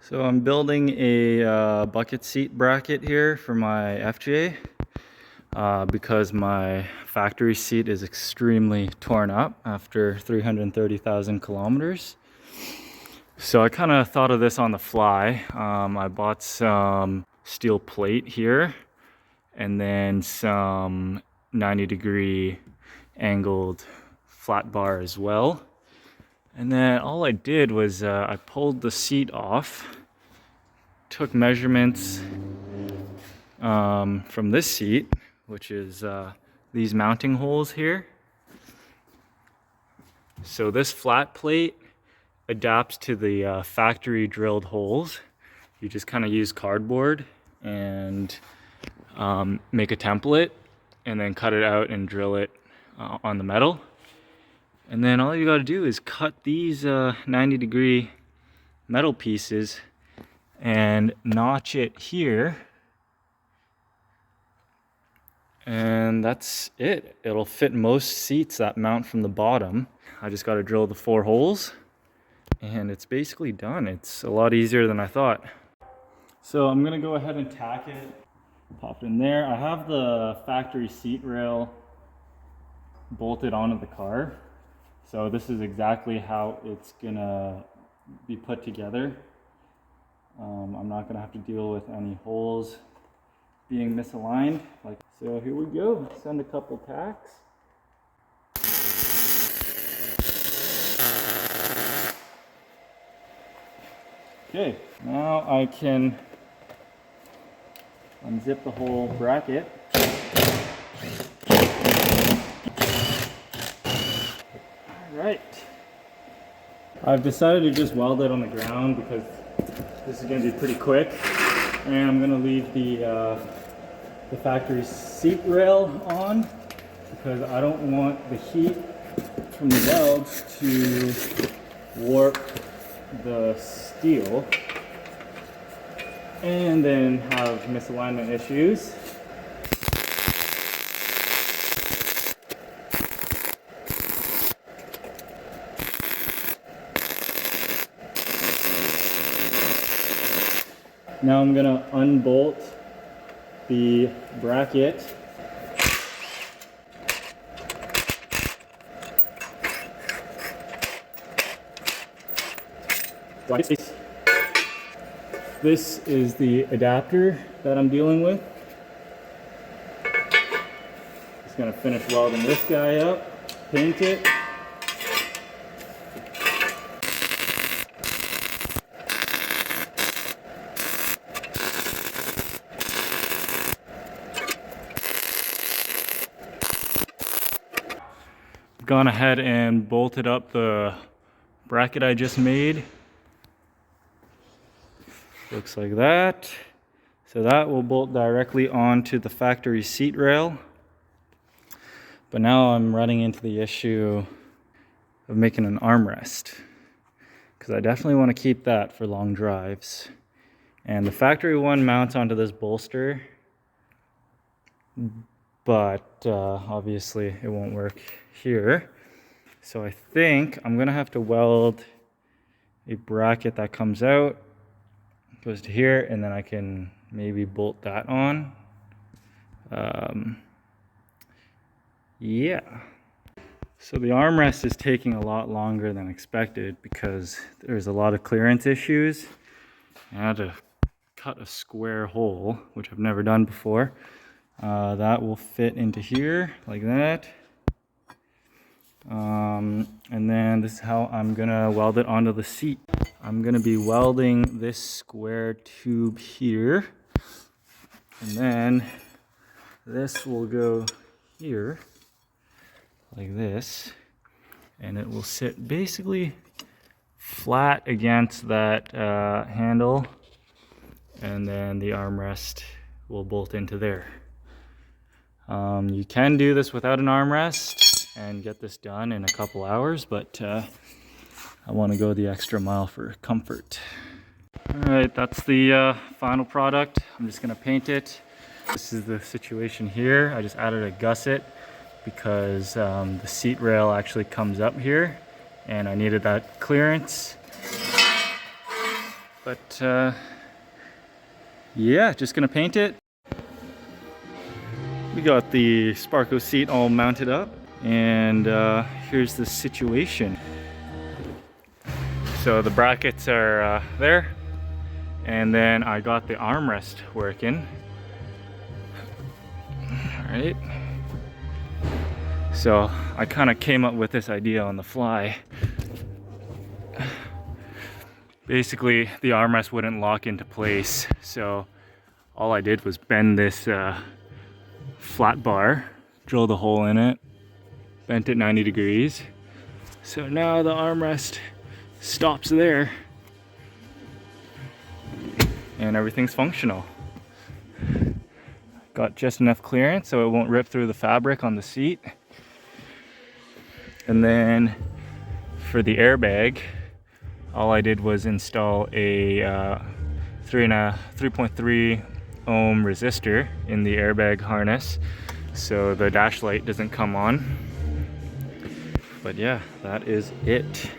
So I'm building a bucket seat bracket here for my FJ because my factory seat is extremely torn up after 330,000 kilometers. So I kind of thought of this on the fly. I bought some steel plate here and then some 90-degree angled flat bar as well. And then all I did was I pulled the seat off, took measurements from this seat, which is these mounting holes here. So this flat plate adapts to the factory drilled holes. You just kind of use cardboard and make a template and then cut it out and drill it on the metal. And then all you got to do is cut these 90-degree metal pieces and notch it here. And that's it. It'll fit most seats that mount from the bottom. I just got to drill the 4 holes and it's basically done. It's a lot easier than I thought. So I'm gonna go ahead and tack it, pop it in there. I have the factory seat rail bolted onto the car. So this is exactly how it's gonna be put together. I'm not gonna have to deal with any holes being misaligned. So here we go, send a couple tacks. Okay, now I can unzip the whole bracket. Alright. I've decided to just weld it on the ground because this is going to be pretty quick. And I'm going to leave the factory seat rail on because I don't want the heat from the welds to warp the steel and then have misalignment issues. Now I'm going to unbolt the bracket. This is the adapter that I'm dealing with. Just going to finish welding this guy up, paint it. Gone ahead and bolted up the bracket I just made. Looks like that. So that will bolt directly onto the factory seat rail. But now I'm running into the issue of making an armrest, because I definitely want to keep that for long drives. And the factory one mounts onto this bolster, but obviously it won't work here. So I think I'm gonna have to weld a bracket that comes out, goes to here, and then I can maybe bolt that on. Yeah. So the armrest is taking a lot longer than expected because there's a lot of clearance issues. I had to cut a square hole, which I've never done before. That will fit into here like that. And then this is how I'm gonna weld it onto the seat. I'm gonna be welding this square tube here, and then this will go here like this, and it will sit basically flat against that handle, and then the armrest will bolt into there. You can do this without an armrest and get this done in a couple hours, but I want to go the extra mile for comfort. Alright, that's the final product. I'm just going to paint it. This is the situation here. I just added a gusset because the seat rail actually comes up here and I needed that clearance. But yeah, just gonna paint it. We got the Sparco seat all mounted up, and here's the situation. So the brackets are there, and then I got the armrest working. All right. So I kind of came up with this idea on the fly. Basically, the armrest wouldn't lock into place, so all I did was bend this flat bar, drilled a hole in it, bent it 90 degrees. So now the armrest stops there and everything's functional. Got just enough clearance so it won't rip through the fabric on the seat. And then for the airbag, all I did was install a 3.3 ohm resistor in the airbag harness so the dash light doesn't come on. But yeah, that is it.